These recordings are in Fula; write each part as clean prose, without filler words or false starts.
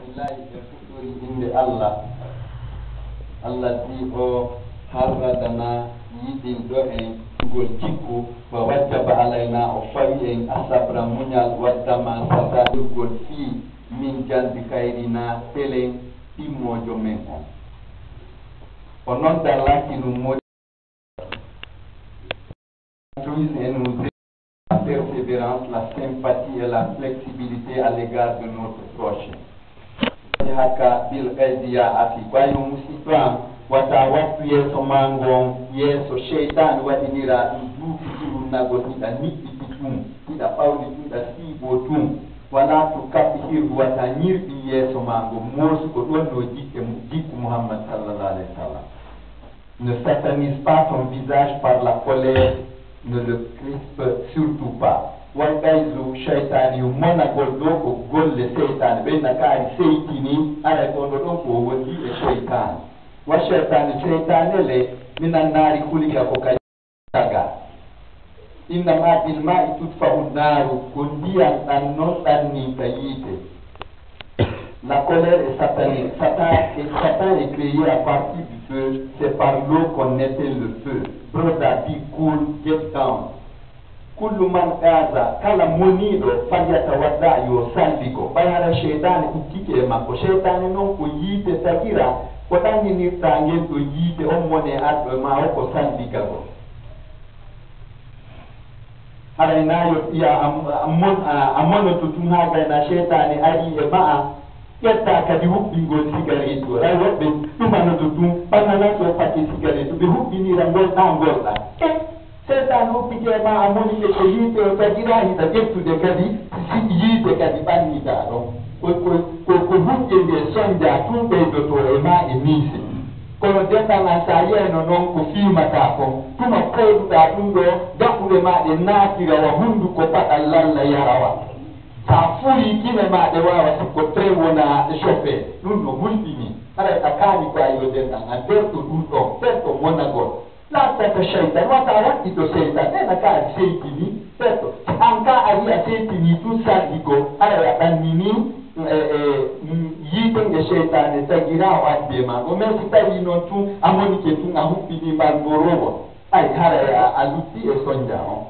bismillahi e fuɗɗori inde Allah di o harradana yiɗinɗo en ngol jikku wa wajjaba alayna o fawi en asabra muñal waddama sata ɗurgol fii min jalbi kayrina telen ɗimmojo men on o noon dallaki ɗum moƴi et nous la persévérance, la sympathie et la flexibilité à l'égard de notre prochain. Haka bil qaidiya afi bayo musitwa wata watu yeso mango yeso shaitan wadinira nduki turuna gotida niki pitum ida pauli tunda sibo tum wala to kapihir wata nyirbi yeso mango mosu ko donno jikku Muhammad sallallahu alaihi wasallam. Ne satanise pas ton visage par la colère, ne le crispe surtout pas. Walgaizu shaitani umona goldoko golle seitani bena kari seitini ara kondo donko wodi e shaitani wa shaitani le minan nari kulika ko kajaga inna ma bil ma'i tutfa'u naru kundia non tanni kayite. La colère est satanique. Satan est créé à partir du feu. C'est par l'eau qu'on éteint le feu. Brother, be cool, get down. Kullu man kaza kala munido falyatawadda yo salbiko bayara shaytan ukike mako shaytan non ko yite tagira ko tani ni tange to yite on mone addo ma ko salbika ko ara inayo ya amon to tun haga na shaytan ari e ma yetta kadi hubbi ngol cigarette ray wobbe tumano to tun banana to pati cigarette be hubbi ni rangol tangol la setan huppike ma amoni ke yite o tagira hita gettude kadi si yite kadi bannitaaɗo ko hujjende sonja tun ɓeydoto e ma e miise kono dendana sa yeyno noon ko fimata ko tuma koyɗuɗa ɗum ɗo gaɓɓuɗe maɗe naatirawa hunduko paɗal lalla yarawa sa fuyi kine maɗe wawa sikko tre wona chauffé ɗum no hulɓini haɗa a kaani ko a yo dendan a derto ɗum ɗon ferto monagol la tata shaitan wata wati to shaitan na ka shaitini certo anka ari a shaitini tu sadiko ara ya tanini yitenge shaitan tagira wadde ma o men sitari non tu amoni ke tu ahupi ni balborowo ay hara ya aluti e sonja on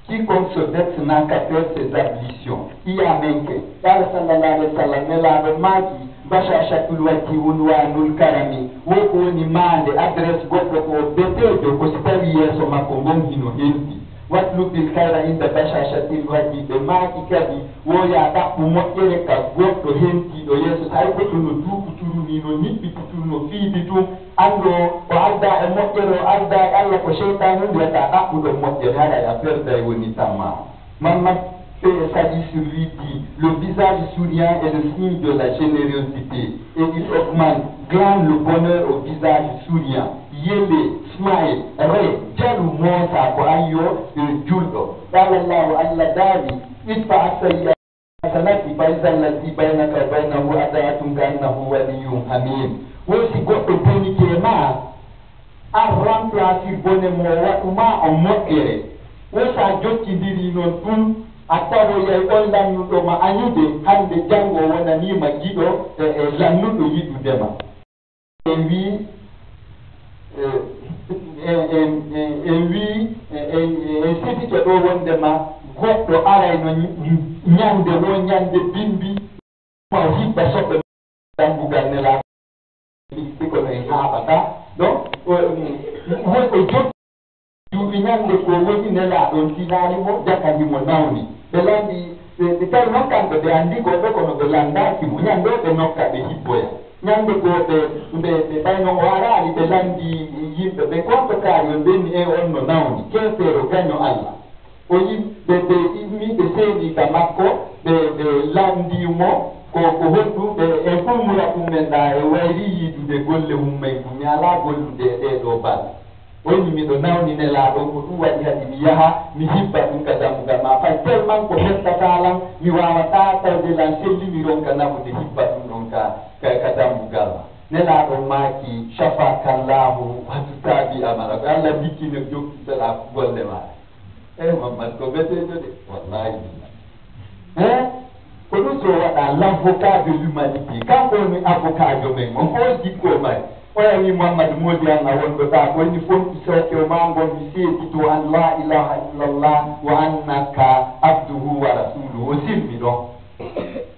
quiconque se vexe n'a qu'à faire ses ablutions iya menke ya sallallahu alaihi wasallam la maki bashashatul wajhi unwanul karami woko woni mande adresse goɗɗo ko betejo ko so tawi yeeso makko gonhino helti watlubil kayra inda bashashatil wajhi ɓe maaki kadi woya ɗaɓɓu moƴƴere ka goɗɗo hentiɗo yeeso hay goɗɗo no duupituru no niɓɓitituru no fiidi tum anndo o adda e moƴƴere o adda e Allah ko cheytan nde wiyata ɗaɓɓuɗo moƴƴere haɗa a perda e woni tamma mamma Sadi sur lui dit, le visage souriant est le signe de la générosité et il augmente, glane le bonheur au visage souriant. Yele, smile, re, jalu monsa ko ayo juldo. Dalallahu alla dari, itfa asayya sanati baizallati bainaka bainahu adayatun kannahu waliyun hamim. Wosi goɗɗo boni ke ma a remplacer bone mo waɗuma o moƴƴere. Wosa jokkidiri non ɗum atawo yai on lannuɗo ma anyude hande jango wonanima giɗo e lannuɗo yiɗudema en wi en sefike ɗo wondema goɗɗo arayno ñande wo ñande bimbi ma hibba soɓe dambugal nela kono en haɓata donc wonɗo jokki duuɓi ñande ko woni nelaɗon tinani mo jakandimo nawni ɓe landi ɓe tawi noon kamɓe ɓe anndi goɓe kono ɓe landaki mo ñande o ɓe nokka ɓe hibboya ñande goo ɓe ɓayno o araari ɓe landi yimɓe ɓe gonɗo kaari o ɓenni e on no nawni keefeero gaño Allah o yimɓe ɓe immi ɓe seedi ka makko ɓe landimo ko honɗum ɓe e fumura ɗumen ɗa e wayri yiidude golle mummen ko mi alaa gollude e ɗeɗo balɗe woni miɗo nawni nelaɗo ko ɗum waɗi hadi mi yaha mi hibba ɗum ka dambugal ma fay tellement ko hettatalan mi wawata tawde lan sellimi ron ka nafude hibba ɗum ɗon ka dambugal ma nelaɗo maaki shafakallahu watutabi amara ko Allah dikkino jokkitala golle ma Muhammad ko betejo de wallahi hein ko ɗum so waɗa l'avocat de l'humanité kanko woni avocat jo men on ko jikko may oya wi Mouhamadou Modi an a wonɗo ɗa ko woni fonti sewke o ma gon mi seedito an la ilaha illallah wa annaka abduhu wa rasuluhu o silmi ɗon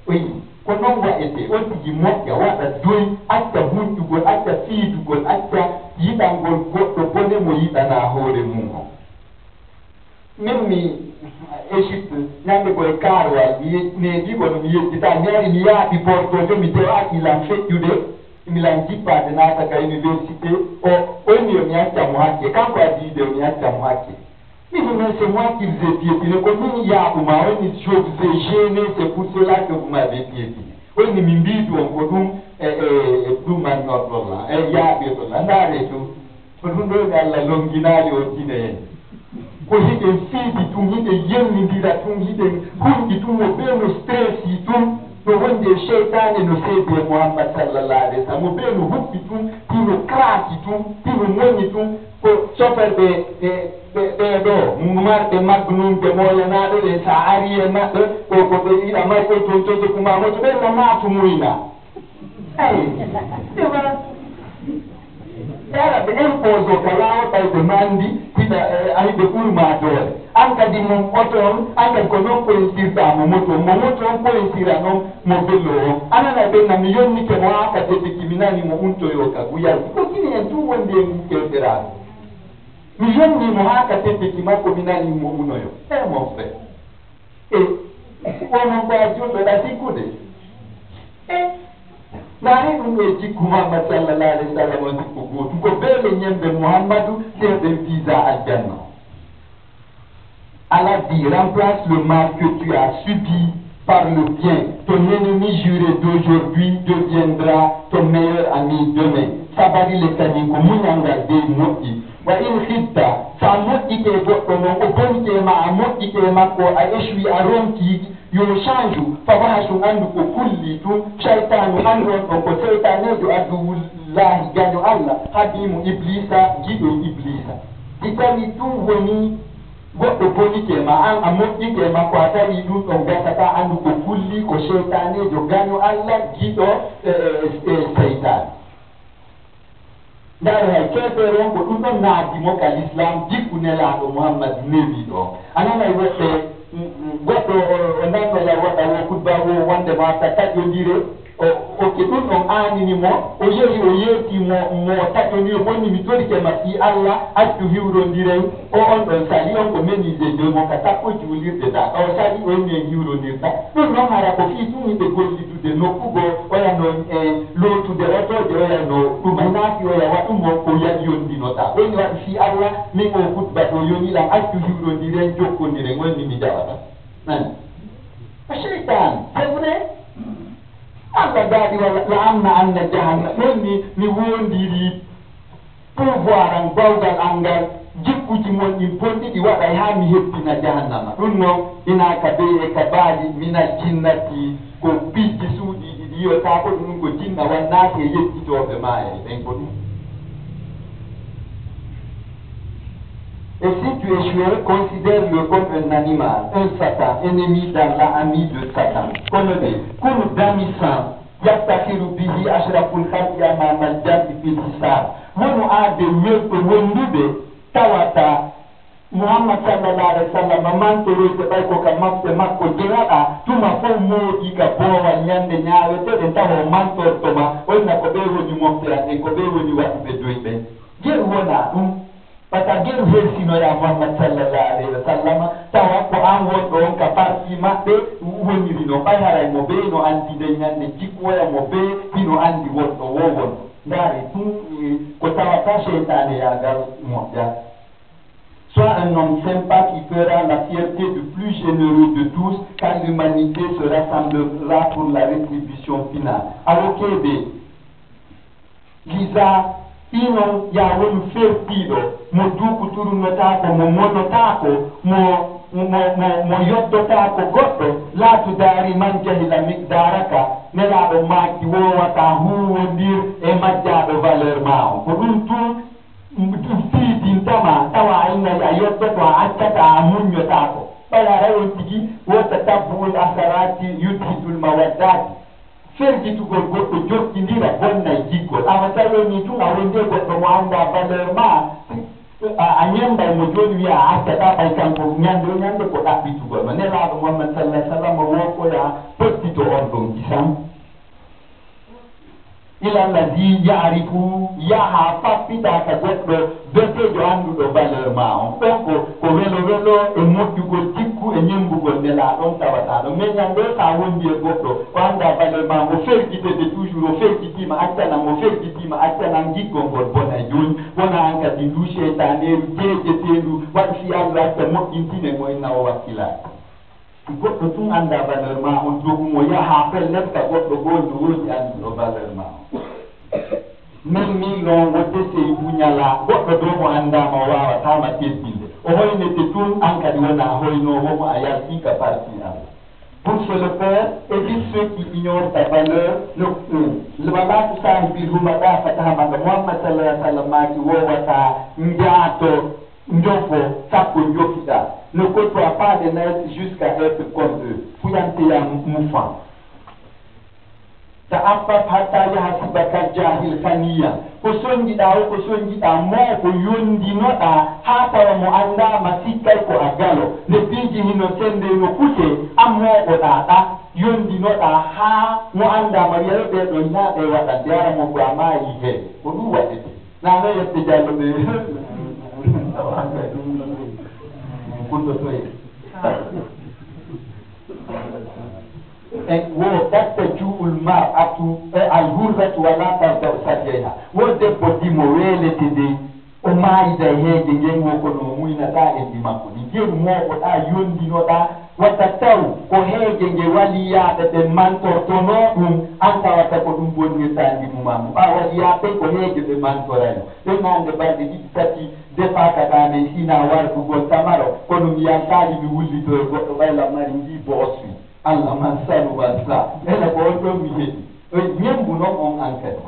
oyi ko noon wayete on tigi moƴƴa waɗa doy acca hunƴugol acca fiidugol acca yiɗangol goɗɗo bone mo yiɗana hoore mum o min mi Égypte ñande koye karwal neeɗi kono mi yettita ñaari mi yaaɓi portojo mi dewa ilan feƴƴude milan jippade naata ka université o oyni yo mi accamo hakke kanko addiide o mi accamo hakke mi dit mais c'est moi qui vous ai piétiné ko min yaaɓuma oyni je vous ai gêné c'est pour cela que vous m'avez piétiné oyni mi mbiidu on ko ɗum ɗumannorɗolla yaaɓirɗolla ndaare ɗum ko ɗum ɗo mi Allah longinaali o dina en ko hiɗen fiidi tum hiɗen yennidira tum hiɗen hunɗi tum o ɓee no stress yi tum no wonde cheytane no seedi e Mouhammad sallallahu alayhi wa sallam mo ɓee no huɓɓi tum tino kraaki tum tino moñi tum ko soferɓe ɓeɗo marɓe magnumde moolanaɗo ɗe sa ari e maɓɓe ko ɓe yiɗa may koye toon toso kumamoto ɓen no naatu muyna yara ɓe impose o kala o ɓayde mandi hiɗa ahiɓe ɓurma doole an kadi mom oto on an kadi ko noon poynsirtamo moto on poynsira noon mo bello o anana ɓenna mi yonnike mo ha ka debiki mi nani mo untoyo ka guyalti ko kini en tum wondi e kewɗeraɗo mi yonnimo ha ka debiki makko mi nani mo unoyo mon frère onon ko a julɗoɗa sikkude naari ɗum e jikku Muhammad sallallahu alayhi wa sallam o jikku gootu ko beele ñembe Mouhammadou seeɗen visa aljanna Allah dit remplace le mal que tu as subi par le bien ton ennemi juré d'aujourd'hui deviendra ton meilleur ami demain sabari le kani ko muñangal dey moƴƴi wa in hitta sa moƴƴike goɗɗo noon o bonike ma a moƴƴike makko a échoui a ronki yo change fawahasu andu ko kulli tum shaytanu andon ɗon ko seytanejo aduwullahi gaño Allah habimu iblisa giɗo iblisa si tawi ɗum woni goɗɗo bonike ma an a moƴƴike makko a tawi ɗum ɗon gasata andu ko kulli ko seytanejo gaño Allah giɗo seytane ndaaro hay keɓere on ko ɗum ɗon naadimo ka l'islam jikku nelaɗo Mouhammad newi ɗo ananay woɓɓe goɗɗo o nannola waɗa wo kutba o wonde ma ta taƴodire oke ɗum ɗon aaninimo o yehi o yeetimo mo taƴodire monni mi torike ma si Allah accu hiwrondiren o on ɗon sali on ko menise de mo ka sappo juulirde da o sali o ni en hiwrondirta ɗum noon hara ko fii tum yimɓe gollitude nokkugo oyano lootude otoje oyano ɗum naati oya waɗumo ko yondinota ɓeni waɗi fi Allah min o kutba ɗo yonilan accu hiwrondiren jokkodiren wonni mi jawata cheytan c'est vrai Allah daɗi walla la amna anna jahannam ɗon mi wondiri pouvoir an bawgal an ngal jikkuji mon ɗin bonɗiɗi waɗay ha mi hebbina jahannama ɗum noon ina ka be e ka baaɗi minal jinnati ko bijji suuɗiɗi ɗi yiyota ko ɗum ko jinna wannake yettitoɓe ma e ɓen ko ɗum. Et si tu échoues, considère-le comme un animal, un Satan, ennemi d'Allah, ami de Satan. Connaissez, kun damisan, yastakiru bihi ashraful khalqi amamal jannati fil hisab. Wonu ade webbe wondude tawata Muhammad sallallahu alaihi wasallam mantoroyde ɓay ko ka mafɓe makko jeyaɗa tuma fof mooɗi ka boowal ñande ñaaweteɗen tawa o mantortoma onna ko ɓe woni moftirande ko ɓe woni waɗuɓe doyɓe jeru wona ɗum pata geru hersinoya Muhammad sallallahu alayhi wa sallam tawa ko an wonɗo on ka parti maɓɓe woniri no ɓay haray mo ɓe no andide ñande jikkoya mo ɓe hino andi wonɗo wo won ndaare ɗum ko tawata cheytane yagal moƴƴa. Sois un homme sympa qui fera la fierté du plus généreux de tous, car l'humanité se rassemblera pour la rétribution finale. Awokebe, Lisa, ino ya wonu fertiɗo mo dukuturunotako mo monotako mo yoddotako goɗɗo laatu daari man jahila migdaraka nelaɗo maaki wowata huwondir e majjaɗo valeur ma on ko ɗum tun fiidintama tawa aynayi a yoddoto a accata a muññotako bala rayon tigi wota tabbul asarati yudhidul mawaddati ferjitugol goɗɗo jokkindira bonna jiggol awa tawoni tun a wonde goɗɗo mo anda valeur ma a ñembay mo joni wiya a accata ɓay kanko ñande ko ɗaɓɓitugol ma nelaɗo Muhammad sallah sallam wokoya pottito on ɗon kisam ila lladi yarifu yaha fappita ka goɗɗo dotejo annduɗo valeur ma on ɗon ko welo welo e moƴƴugol jikku e ñembugol nelaɗon tawataɗo mais ñande sa wondi e goɗɗo o annda valeur ma o ferjitede toujours o ferjitima accanam jiggol ngol bona joni wona an kadi ndu cheytaneru jeejetendu waɗi fi Allah acca moƴƴintine moyna o wakkilaki goɗɗo tun annda valeur ma on jogumo yaha pellel ka goɗɗo goondu woodi annduɗo valeur ma on min min noon o desey buñala goɗɗo dow mo anndama o wawatama teddinde o hoynete tun an kadi wona hoynowomo a yaltika parti Allah. Pour ce le faire, évite ceux qui ignorent ta valeur. Le malade sahibil humada fatahamaga Muhammad sallallahu alayhi wa sallam maki wowata njaato njofo sappo njokiɗa. Ne côtoie pas des naïfs jusqu'à être comme eux. Fuyanteya mufan. Ta'affaf hatta yahsibaka jahil khaniya. Ko sonjiɗa o ko sonjiɗa mo ko yondinoɗa ha tawa mo andama sikkay ko a galo nde piiji hino sende no kute an moɓoɗa ɗa yondinoɗa ha mo andama wiya ɓeɗo ñaaɓe waɗa ndeyara mo ko a maayi he ko ɗum waɗete nano yette diallo ɓe kunɗotoye wo tattaju'ul mar'atu al-hurratu wa la tarda sajjayha wo debbo dimo welete de o maayida heege ngen wo kono muynata e ndi makko ni jeni moɓoɗa yondinoɗa watta taw ko heege nge waliyaɓe ɓe mantortono ɗum an tawata ko ɗum bonnirta ndimumamu ɓa waliyaɓe ko heege ɓe mantorani ɗon nande balɗe ɗiɗi tati defakaɗane hina wargugol tamaro kono mbiyan sali mi wullito e goɗɗo ɓayla mari ndi boosfi Allah man salu wasa ela ko on ɗon mi heeɗi ñembu noon on enquête.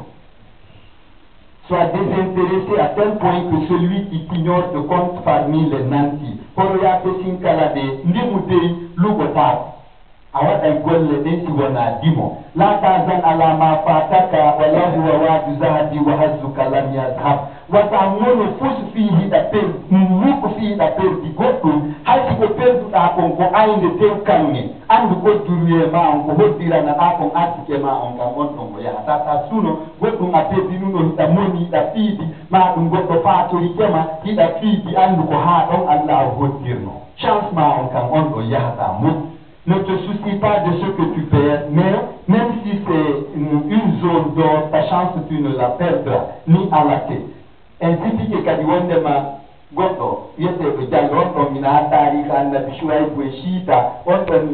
Sois désintéressé à tel point que celui qui t'ignore te compte parmi les nantis. Horoya pesin kala de ndimu dey lugotaako a waɗay golle ɗen si wona dimo la tahzan ala ma fataka wallahu wa wadu zahadi wa hazzuka lam yazhab wata ngono fus fi hiɗa perdi mukko fi hiɗa perdi goɗɗum haysi ko perduɗa kon ko aynde tew kanŋe andu godduru e ma on ko hoddiranaɗa kon artike ma on ngam on ɗon ko yahata ta suno goɗɗum a perdinuno hiɗa moni hiɗa fiidi ma ɗum goɗɗo fatorikema hiɗa fiidi andu ko ha ɗon Allah o hoddirno chance ma on kam on ɗo yahata mukk. Ne te soucie pas de ce que tu perds, mais même si c'est une zone d'or, ta chance tu ne la perdras ni à la tête. Ainsi que kadi wondema goɗɗo wiyeteɗo Diallo on ɗon mina ha tariha annabi Shuaybu e Shiita on ɗon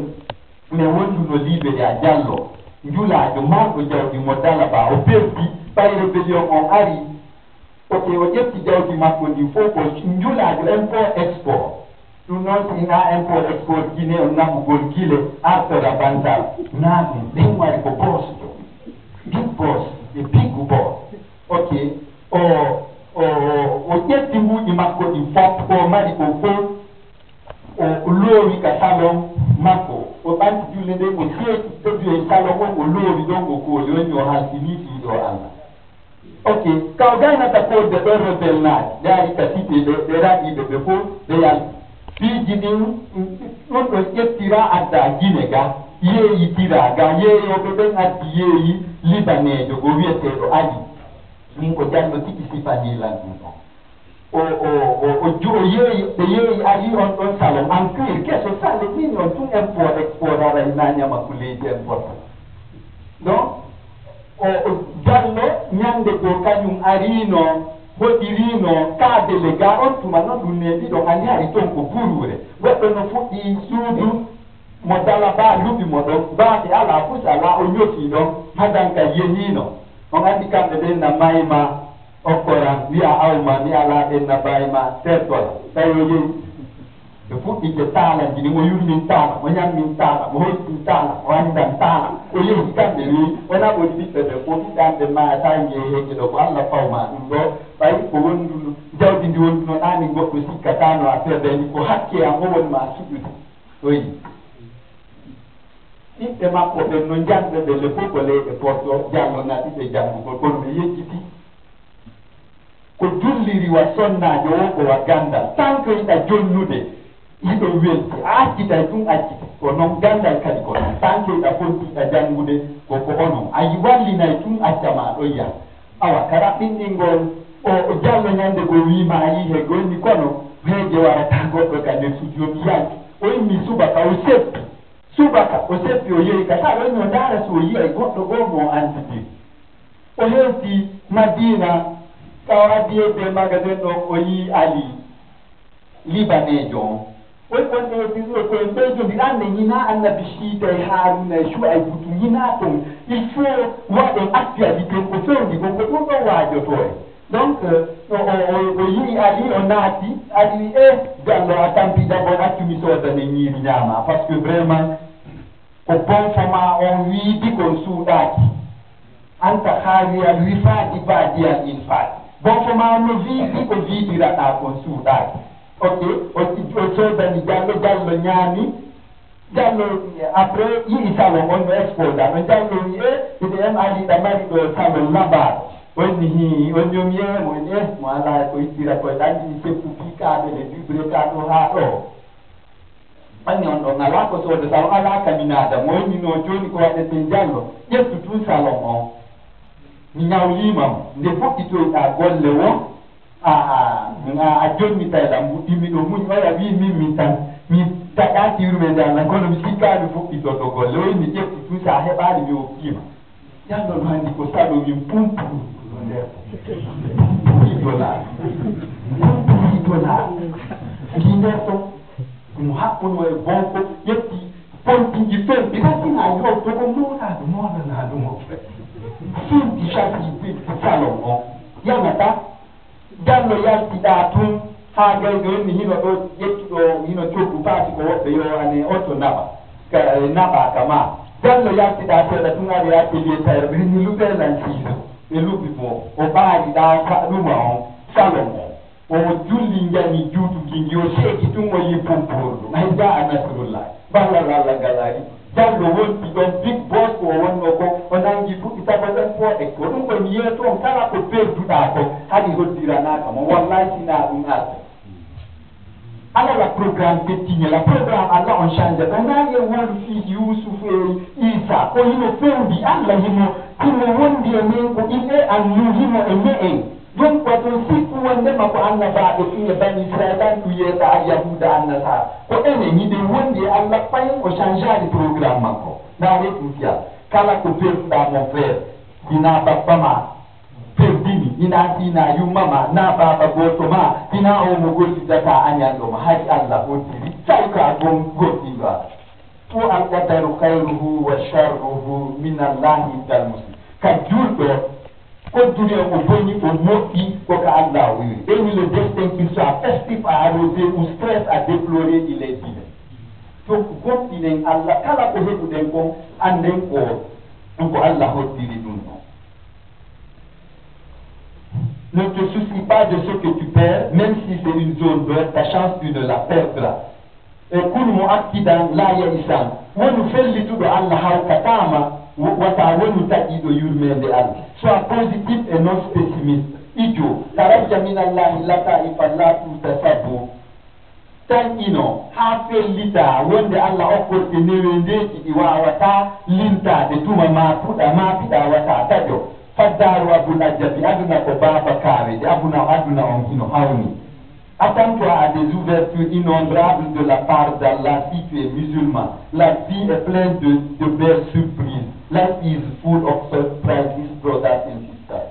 mi wonduno libere a Diallo njulaɗo mawɗo jawdi mo Dalaba o perdi ɓay rébellion on ari ok o ƴetti jawdi makko ndi fof ko njulaɗo import export ɗum noon so ina import export Guinée o naɓugol guile artora bantal naɗum ɗen wari ko boss to big boss e big boss ok o ƴetti mbuuɗi makko ɗi fof ko mari ko fof o loowi ka salon makko o ɓanti julle nden o seeti teddu e salon on o loowi ɗon o kooli woni o haltini fiiɗo Allah ok kaw gaynata kodde ɗon rebel naaji yaari ka cité ɓe raɓiɓe ɓe fof ɓe yalti piiji ɗin ɗon ɗo ƴettira adda Guinée ga yeeyitira ga yeeyoɓe ɓen addi yeeyi libanejo go wiyeteɗo Ali min ko Diallo tigi sifanilan ɗum o yeeyi ɓe yeeyi Ali on ɗon salon en cuir keso sale ɗin on tun import export aray nañama ko leydi importa donc Diallo ñande go kañum arino hoɗirino ka délégat on tuma noon ɗum neeɓi ɗon andi hari toon ko burure goɗɗo no fuɗɗi suudu mo Dalaba luɓi mo ɗon baate ala fus ala o ñofi ɗon hadanka yehino on andi kamɓe ɓen na mayma okkoran wiya awma mi ala ɓen na bayma tertol tawi o yehi ɓe fuɗɗi ɓe taala jini mo yurmin taala mo ñammin taala mo hoytin taala o andan taala o yehi kamɓe wi wona ɓoɗi ɓiɓɓe ɓe fof ɓiɗɗanɓe mayata jeeheje ɗo ko Allah fawma ɗum ɗo ɓay ko wonduno jawdi ndi wondunoɗani goɗɗo sikkatano affaire ɓe ni ko hakke am o woni ma suɓude Oui. Si c'est ma problème, nous avons de l'époque, les portos, nous avons des gens qui ont été ko julliri wa sonnajo o ko wa gandal tant que ita jonnude yiɗo welti a accita ɗum accite ko noon gandal kadi ko noon tant que ita fontiɗa janngude koko onon ayi wallinay ɗum accama ɗo yiya awa kara ɓinɗingol o jallo ñande ko wima a yi he gonni kono heeje warata goɗɗo ka nder sujjomi yalti o immi subaka o seppi o yehi ka sa ɗon no ndaara so o yiyay goɗɗo goo mo antidiri o hewti madina kawa diete magasin ɗo o yi ali libanejo oy konɗe bisno koye ɓeydo mbiɗa ande ñina annabi siita e haruna e suay butu ñina ton il faut waɗen actualité ko fewndi kon ko ɗum ɗon waajoto e donc o yii ali o naati ali wi gallo a tampi d'abord accumi soodane ñiiri ñaama par ce que vraiment ko bon foma on wiidi kon suuɗaaki anta haali al wi faadi baadiyal in faadi bon foma no wiidi ko wiidiraɗa kon suuɗaaki ok o soodani jallo ñaami jallo après yii salon on no exposa no jallo wi ide en aliɗa mari ɗo salon labar onni hi on ñomiyemo en mo ala ko ittira koye ɗanɗini seppu piikaɓe le vibre ka ɗo haa ɗo ɓanni on ɗon ala ko sooda salon ala kaminada mo wonnino joni ko waɗete jallo ƴettu tout salon on mi ñawlimam nde fuɗɗitoyɗa golle wo a jonnitayɗam mbuɗɗimi ɗo muñ oya wi min tan mi taƴa tirumeede allah kono mi sikkaami fuɗɗitoto golle oyi mi ƴefti tout sa heɓaani mi hokkima jallo no hanndi ko saɗo min pumpuru nder idolaa ndi nder to mo haɓɓuno e bonko ƴetti pontiji femɗi gasinayi ho togo mooɗaɗo moɗana ɗum o femɗi chaji salon o yanata jallo yaltiɗa tun ha gaydo henni hino ɗo ƴettuɗo hino coggu paati ko woɓɓe yo ane oto naɓa kama jallo yaltiɗa seeɗa tun ari atelier tayre ɓe henni luɓelan siiso ɓe luɓi mo o ɓaaliɗa ɗuma on salon o julli jani juutuki ngi o seeki tun o yi pumporɗum hay ja a nasrullah ballal allah ngal ari jallo wonti ɗon big boss ko wonno ko o nangi fuɗɗi sabaɗen pooɗe ko ɗum komi yeeto on kala ko perduɗa ko haɗi hoddiranaka mo wallahi sina ɗum arde ala la programme pettigne la programme allah on change ɓe nani e won fils yousuf e isa ko hino fewndi allah himo wondi e men ko il est en nous himo e me en donc wato sikku wondema ko annabaɓe fiye bani israil an ɗum yeyta al yahuda annasara ko enen yiɗen wondi e allah fayin o changeani programme makko naare ɗum fiya kala ko perduɗa mon frère ina babba ma perdini ina tina yummama na baba goto ma ina o mo gollidata añanɗoma hay allah hoddiri taw ka goɗɗiɗo a fo alqadaru hayruhu wa charruhu min allahi dal muslim ka julɗo kodduri o bonni o moƴƴi koko allah wiri ɓeni le destin qu'il soit festif à arroser ou stress à déplorer il est divin donc goɗɗinen allah kala ko heɓuɗen kon anden ko allah hoddiri ɗum ɗon. Ne te soucie pas de ce que tu perds, même si c'est une zone d'or, ta chance tu ne la perdras. E kun mo accident la ya isan wonu fellituɗo allah hawkatama wata wonu taƴiɗo yurmede allah soit positif et non pessimiste ijo tarajja min allahi lataifa la tutasabbu tan ino ha fellita wonde allah okkorte newendeji ɗi wawata lintade tuma ma puɗa ma piɗa wata taƴo faddaru abul ajabi aduna ko baba kaweje aduna on hino hawni. Attends-toi à des ouvertures innombrables de la part d'Allah si tu es musulman. La vie est pleine de belles surprises. Life is full of surprises, brothers and sisters.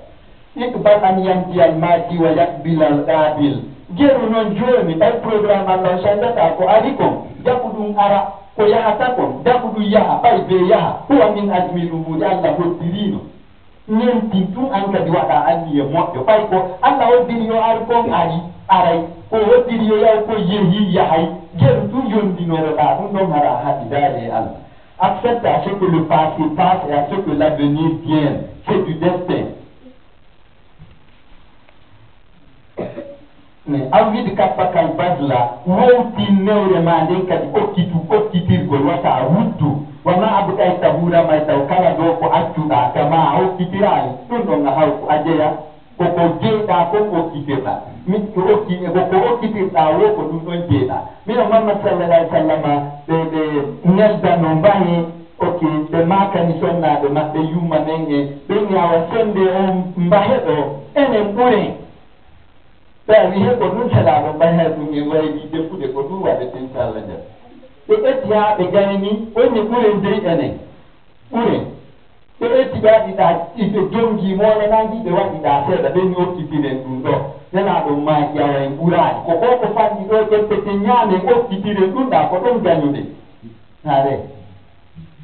Iqbal an yanti al-mati wa yakbil al-qabil. Geru non joni ay programme Allah shandata ko arikom jakudum ara ko yahata kon jakudu yaha bay be yaha huwa min azmi umuri Allah hoddirino ñenti tun an kadi waɗa anniye moƴƴo fay ko Allah hoddiri yo ari kon ari aray ko hoddiri yo yaw ko yehi yahay geru tun yondinoroɗa ɗum ɗon hara haɗidare e Allah. Accepte à ce que le passé passe et à ce que l'avenir vienne. C'est du destin. envie de kapakal badla woti newre ma den kadi okkitir wata wuddu wama abukay tabura may taw kala do ko accuda kama okkitirani ɗum ɗon nga haw ko ajeya koko jeeɗa ko okkitirɗa min ko okkitirɗa wo ko ɗum ɗon jeeɗa mino Muhammad sallallahu alaihi wasallam ɓe neldano mbahe ok ɓe makani sonnaɓe maɓɓe yumma men e ɓen awa sonde on mbahe ɗo enen ɓuren ɓe he ko ɗum salaɓe mbahe ɗum e wayli defude ko ɗum waɗete inchallah nder ɓe ƴetti ha ɓe gayni woni ɓuren dey enen ɓuren ɓe ƴetti ɓe waɗiɗa ɓe jongi molanaji ɓe waɗiɗa seeɗa ɓen okkitiren ɗum ɗo nelaɗon maki awa en ɓurani ko ko fanɗi ɗo ƴettete ñaamen okkitiren ɗum ɗa ko ɗon gañude hare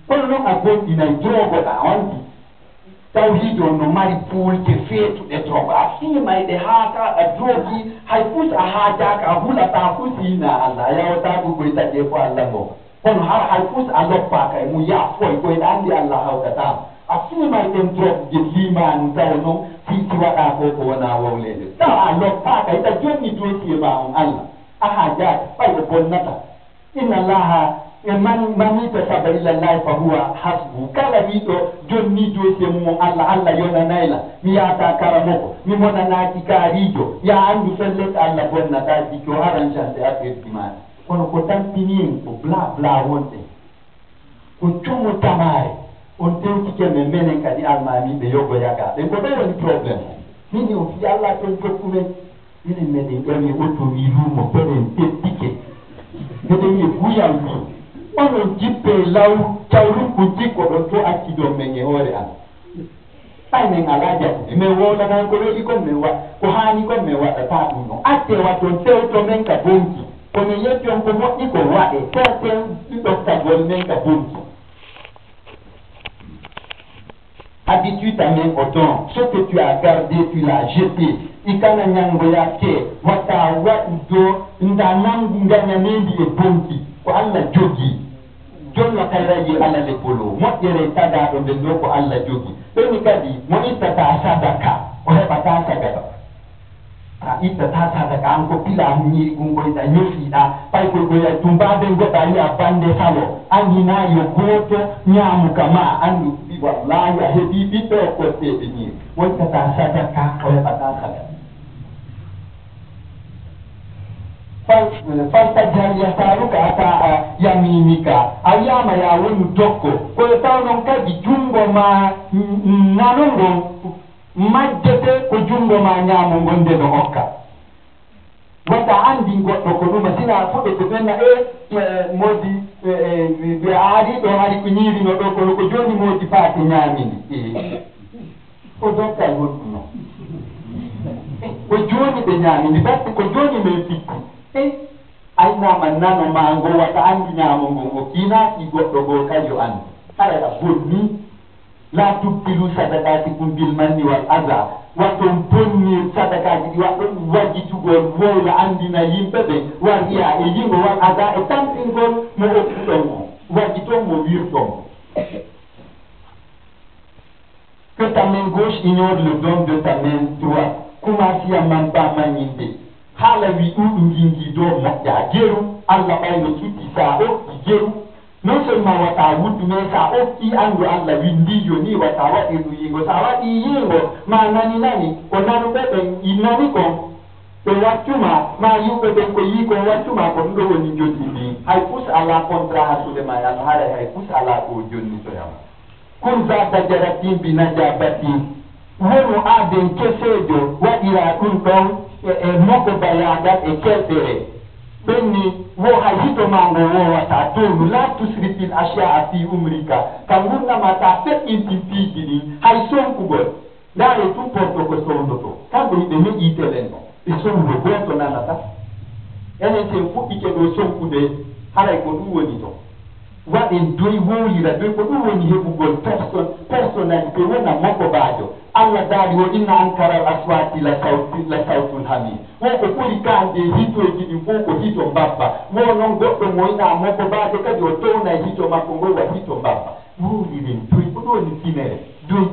kono noon a gonɗinay drogoɗa wandi tawhido no mari puulde feetuɗe drogo a fiimayɗe haa ka a drogi hay pus a haajaka a hulata pus yina allah a yawata ɗugoy taƴe ko allah ngo kono har hay pus a loppaka e mum yaafoy koyɗa anndi allah hawtatama a fiimayɗen drogue je limanu tawa noon si waɗa ko ko wona wowlede tawa a loppaka ita jonni dossier ma on allah a haajaka ɓay o bonnata inna allaha man itasaba ila llahi fa huwa hasbu kala wiɗo jonni dossier mum allah yonanayla mi yahata karamoko mi monanaki kaarijo ya andu fellete allah bonnata jikki o arrangeante affaire dimani kono ko tampinin ko bla bla wonɗe ko cumo tamare on tewtike men menen kadi almamiɓe yogo yaga ɓen ko ɓen woni probléme mini o fi allah toon jokkumen minen meɗen ƴami autori lumo peɗen tettike meɗen e guyal wi onon jippe law cawrum ko jikko ɗon to accidon men e hoore am ɓay men ala jatude min wowlanan ko weɗi kon min waɗa ko haani kon min waɗata ɗum ɗon acce watton tewto men ka bonki komin yetti on ko moƴƴi ko waɗe certain ɗoftagol men ka bonki habitude amen au don ce que tu as gardé tu l'as jeté ikana ñangoya ke watta waɗi do nda nangu gañanendi e bonki ko allah jogi jonno kayraji alale bolo moƴƴere tagaɗo nden ɗo ko allah jogi ɓeni kadi mo ittata sadaka o heɓata sagata a ittata sadaka an ko pila ñiri ɗum koyɗa ñofiɗa ɓay koy koya tumbaɓe goɗa wiya bande salo andina yo goto ñamuka ma andu wallahi a heeɓi ɓiɓɓe o kotteɓe ñiri mo ittata sadaka o heɓata sagata faltajal yasaruka ata yaminika a wiyama ya woni dokko koye taw noon kadi jungo ma nano ngon majjete ko jungo ma ñaamo ngon nde no hokka wata andi goɗɗo ko ɗuma sina fuɗe ko ɓenna modi ɓe aari ɗo hari ko ñiirino ɗo kono ko joni modi faate ñaamini ko dokkal gonɗum noon ko joni ɓe ñaamini batte ko joni min fikku aynama nano ma ngo wata andi ñaamo ngon o kiinaki goɗɗo goo kañyo andi ara a bonni la tubtilu sadakati kum bil manni wal aza watton bonnir sadakaji ɗi waɗɗon wajitugol wowla andina yimɓe ɓe warriya e yingo wal aza e tampingol mo okkuɗon o wajiton mo wirton que ta main gauche ignore le don de ta main droite kumasiya man ba mañinde haala wi ɗuɗum jingi do moƴƴa jeru allah ɓayno sutti sa okki jeru non seulement wata wuddu mais sa okki andu allah windijo ni wata waɗi ɗum yingo sa waɗi yingo ma nani ko nanuɓe ɓen i nani kon ɓe waccuma ma yimɓe ɓen ko yi kon waccuma ko ɗum ɗo woni jonni ndi hay pus ala contrat hasude ma allah haara hay pus ala ko jonni soyama kun za dajaratin bi najabatin wono aden kesejo waɗira ɗum ɗon e moko bayagal e keltere ɓenni wo hay hito ma ngo wowata tonu la tusrifil asia fi umrika ka gurnamata feƴƴintin piiji ɗin hay sonkugol ndaare tout porto ko sondoto kamɓe yiɓe meƴitelen ɗo ɓe sondu goto nanata enen sen fuɗɗike ɗo sonkude haray ko ɗum woni to waɗen doy wowlira doy ko ɗum woni heɓugol personnalité wona makko baajo allah daari o inna ankara al aswati la sawtul hamid wonko ɓuri kande hitoji ɗin fof ko hito mbabba mo noon goɗɗo mo ina makko baajo kadi o towna hito makko ngol wa hito mbabba wowliren doy ko ɗo woni finere doy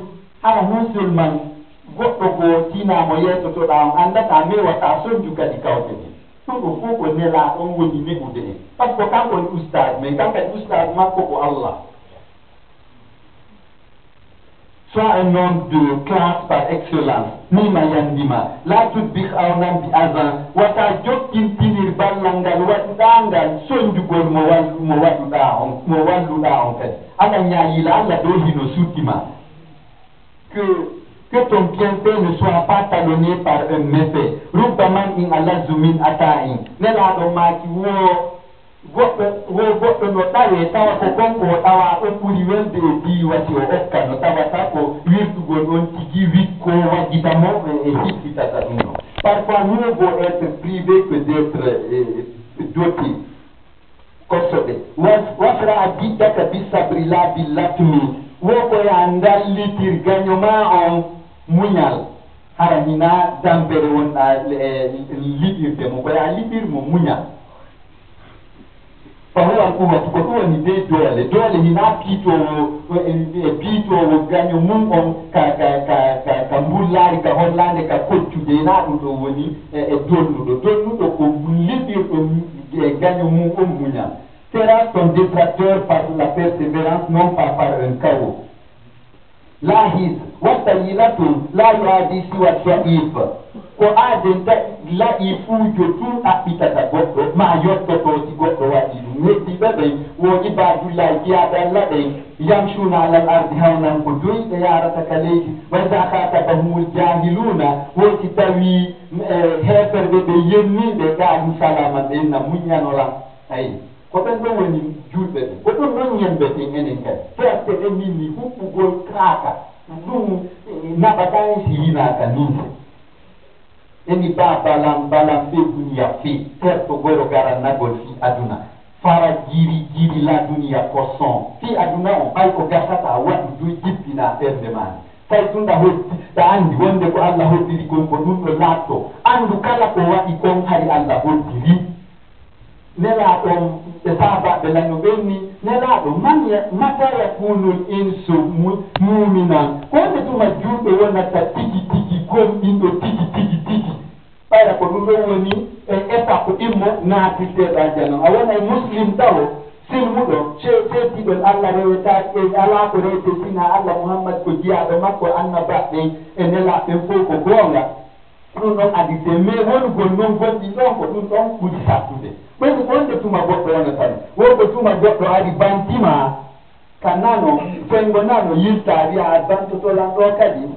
hara non seulement goɗɗo ko tinamo yeytotoɗa on andata me wata sonju kadi kawte ni ɗum ɗo fof ko nela ɗon woni neɓude en par ce que kanko woni oustage mais kankadi oustage makko ko Allah. Soit un homme de classe par excellence, ni mayandima, la toute bik awnan bi azan, wata jokkin tinir ballangal waɗuɗangal sonjugol mo walluɗa on kadi. Ala ñayila Allah ɗo hino suttima. Que ton bienfait ne soit pas talonné par un méfait. Rubbaman in alazumin ata'in. Nelaɗo maki goɗɗo no tawe tawa ko konko o tawa ɗo ɓuri welde e diwati o okka no tawata ko wirtugol on tigi wikko wajjitamo e hippitata ɗum ɗo. Parfois mieux vaut être privé que d'être doté. Kosoɗe wafra a biddaka bisabrila billatmi wokoya dallitir gañoma on muñal hara hina dampere wonɗa liɓirde mo koya liɓir mo muñal. Fahuwa al'ummatu ko ɗum woni be dole hina piitowo gaño mum on ka mbullari ka hollande ka koccude hina ɗum ɗo woni donnuɗo ko liɓirɗo gaño mum on muñal. Sera ton détracteur par la persévérance, non pas par un chaos. Lahis wastayilatun la yuadi siwa dhaif ko adenta la ifujo tun aɓɓitata goɗɗo ma yottototi goɗɗo waɗi ɗum heddiɓe ɓen wo ibadullahi giyaɗalla ɓen yamshuna alal ardi hawnan ko doyɓe yarata ka leydi wa ida khatabahumul jahiluna woti tawi heferɓe ɓe yenniɓe gaɗum salama ɓen na muñanolan ayi ko ɓen ɗon woni julɓe ɓe ko ɗum ɗon ñembe ten enen kadi ferte ɗen min ni huɓɓugol kaaka ɗum naɓata en si yinaka ninse eni balam fe duniya fe terto goro gara nagol fi aduna fara jiri la duniya ko son fi aduna on ɓay ko gasata waɗi doy jippina ɓerde mani tawi tunda hoddi ɗa andi wonde ko Allah hoddiri kon ko ɗum ɗo laatto andu kala ko waɗi kon hari Allah hoddiri nelaɗon ɓe sabaɓe laño ɓenni nelaɗo mata yakunul insu muminan konde tuma julɓe wonata tigi gonɗinɗo tigi ɓayra ko ɗum ɗo woni étape immo naatirteɗa jano a wona e muslim tawo silmuɗo cetiɗon Allah rewetake ala ko rewte sina Allah Muhammad ko jiyaɗo makko annabaɓen e nelaɓen fof ko gonga ɗum ɗon adite mais wonugol non gonɗi ɗon ko ɗum ɗon ɓuri sattude ɓeyde wonde tuma goɗɗo wona tan wonko tuma goɗɗo ari bantima ka nano fengo nano yilta wiya a bantotolan ɗo kadi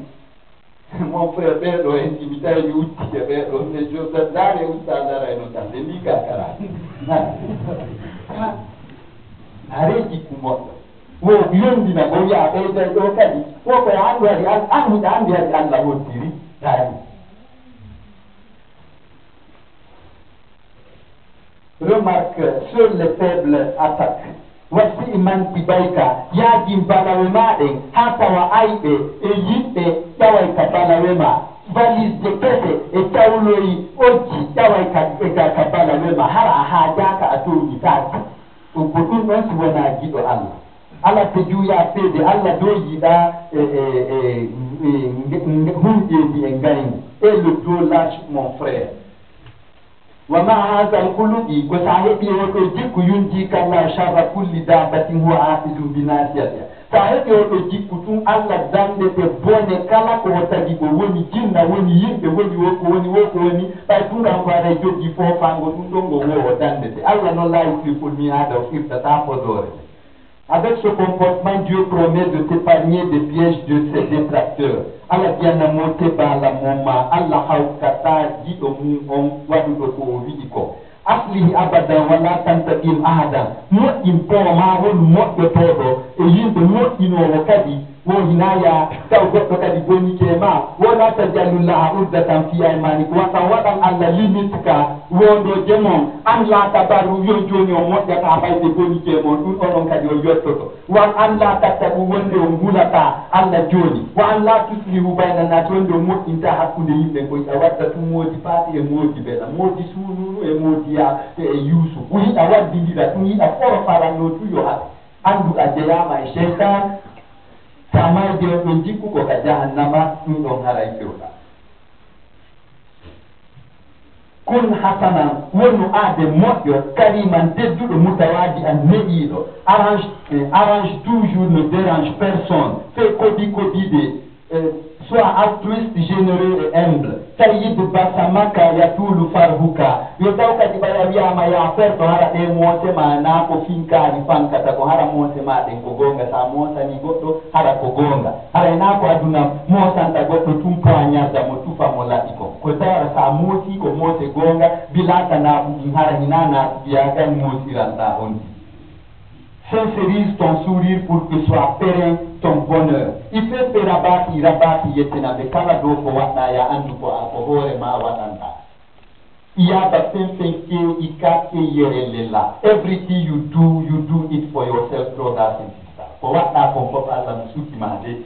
mon frère ɓeeɗo en simi tawi mi uttike ɓeeɗo ne jodare ustadarayno tan ɓe mbi ka kara areji ku moɗɗo wo yondina o wiya ɓeyday ɗo kadi wo koye andu hari anduɗa andi hari Allah hoddiri tani. Remarque, seuls les faibles attaquent. Voici iman tibaika yajin balawemaɗen ha tawa ayɓe e yiɓɓe ƴaway ka balawema valise de kese e tawloyi ojji ƴaway ka balawema hara a haajaka a toñitaki ko ɗum ɗon si wona giɗo Allah Allah te juuya feede Allah do yiɗa hunƴeji e ngayni et le dos lâche mon frère. وما هذا الخلق وصاحبي وتجيك ينجيك الله شر كل دابة هو آخذ بناصيتها صاحبي وتجيك تون الله دande te bone kala ko tagi ko woni jinna woni yimɓe woni woko woni ɓay tunga ko ara joggi fofango ɗum ɗon go wowo dande te Allah non la yuflihul mi'ada o firtata fodore. Avec ce comportement, Dieu promet de t'épargner des pièges de ses détracteurs. Allah biana monte bala moma, Allah haukata jido mum wadudo ko widiko. Aslihi abadan wala tantabil ahadan. Mo'in po ma won mo'do todo e yimbe mo'ino kadi wo hinaya taw goddo kadi boni ke ma wala tajallullaha uddatan fi aymanikum wa tawadan alla limitka wondo jemon an la tabaru yo joni o modda ta bayde boni ke mon dum onon kadi o yottoto wa an la tattabu wonde o ngulata alla joni wa an la tuslihu bayna nas wonde o moddinta hakkunde yimbe ko a wadda tum modi faati e modi bela modi sununu e modi ya e yusu ko hida waddi dida tum hida foro faranno tu yo hat andu a jeyama e shaytan sama de on jikku ko ka jahannama dum don haray firda kun hasanan wonu ade moƴƴo kaliman tedduɗo mutawadi an neɗiɗo arrange toujours ne dérange personne fait kodi soit altruiste, généreux et humble. Sayyid Basamaka Yatulu Farhuka. Yotauka dibaya wiyama ya ferto hara de mote ma na ko finkari fankata ko hara mote ma de ko gonga sa mota ni goddo hara ko gonga. Hara na ko aduna mosanta goddo tumpo anyarda mo tufa mo latiko. Ko tara sa moti ko mote gonga bilata na bu hara hinana biya gan moti randa ondi. Sincérise ton sourire pour que soit périn ton bonheur. Il fait que rabati yetena be kala do ko wadda ya andu ko hore ma wadanta. Iya ba fenfenke ikake yerelela. Everything you do it for yourself, brothers and sisters. Ko wadda ko ko Allah suki made.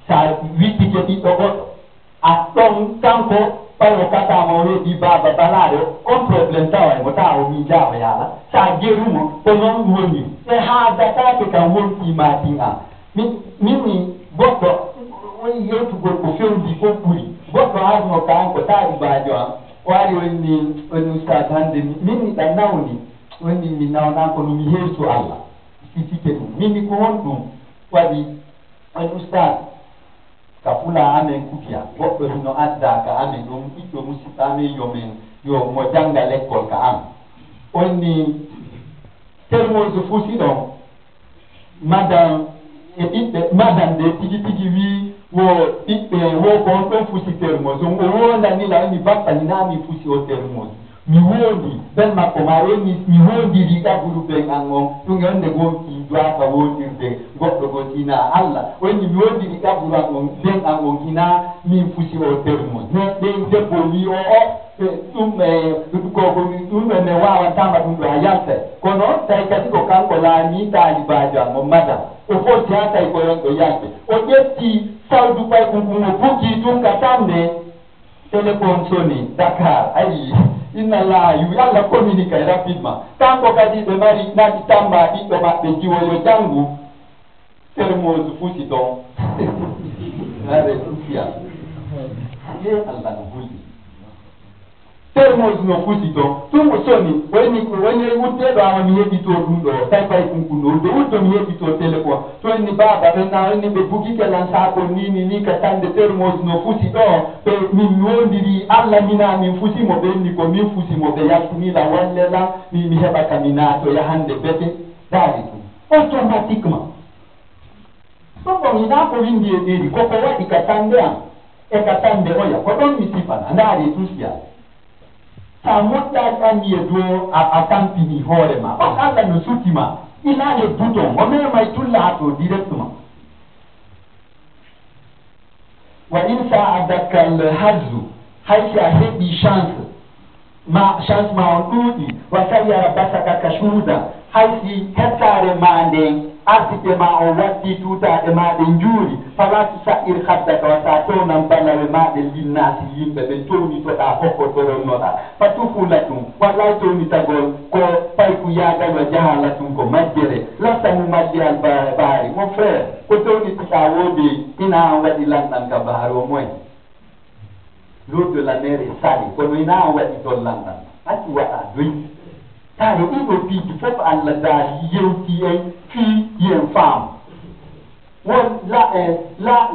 Sa witi ke di dogo atong tanko palo kata mo di baba balado on problem tawa mo tawo mi jawa yala sa gerumo ko non woni e ha data ke kan wonti matinga mimi botto woni yetu go ko fendi ko puri botto azno kan ko tari bajo wari woni ustad hande mimi dan nawni woni mi nawna ko mi heesu Allah sitike mimi ko hondum wadi ustad kapula amen kupia goɗɗo hino adda ka amen ɗum ɓiɗɗo musidɗo amen yo mo janga l'école ka am onni termose fusi ɗon madame e ɓiɓɓe madame de tigi wi wo ɓiɓɓe wo ko on ɗon fusi termose o wondanila oni bappa hinami fusi o termose mi wondi ben makko ma woni mi wondiri ɗaɓuru ɓen an on ɗum yonde gonki doaka wondirde goɗɗo go tina Allah woni mi wondiri ɗaɓuru an on ɓen an on hina min fusi o termos ɗen debbo wi ɗum ne wawantama ɗum ɗo a yalta kono tawi kadi ko kanko laami talibajo an o madam o foti ha tawi ko yon ɗo yalta o ƴetti sawdu pay kunkumo bukki tum ka tamde téléphone soni Dakar ayi inna la yu Allah communique rapidement tanko kadi ɓe mari naɗi tamba ɓiɗɗo maɓɓe jiwoyo jangu termose fusi don are ɗufiya ye Allah no hulli termose no fusi don tum soni woni wuddeɗo ama mi heɓito ɗum ɗo tawi pay kunkuno wuddo mi heɓito téléphone to ni baba ɓe na ni ɓe bugike lan sako ni ka tande termose no fusi ɗo ɓe min wondiri Allah mina min fusimo ɓenni ko min fusimo ɓe yaltinila wallela mi heɓa kamina to yahande bete dari ɗum automatiquement ɗon ina ko windi e ɗeri koko waɗi ka tande am e ka tande oya ko ɗon mi sifana ndaari tusiya sa moƴƴaɗi anni e dow a tampini hoorema on Allah no suttima ilani bouton o memay tulla ha to directement wa in sa'adaka alhazzu haysi a heɓi chance ma on ɗuuɗi wa sayyara basaka ka shuhuda haysi hettare ma nden artike ma on waddi tutaɗe maɗe njuuri fala tusa'ir haddaka wa sa townan balawe maɗe linnasi yimɓe ɓe townitoɗa hokkotoronnoɗa fa tufula tum wallay townitagol ko payku yagal wa jahala tum ko majjere lasta mu majji al baari mon frère ko townitiɗa woodi ina an waɗi lanɗan ka baar au moins l'eau de la mer est salée kono ina an waɗi ton lanɗan acci waɗa doyi tare ɗiɗo piiji fof Allah daari yewti en fii yen femme won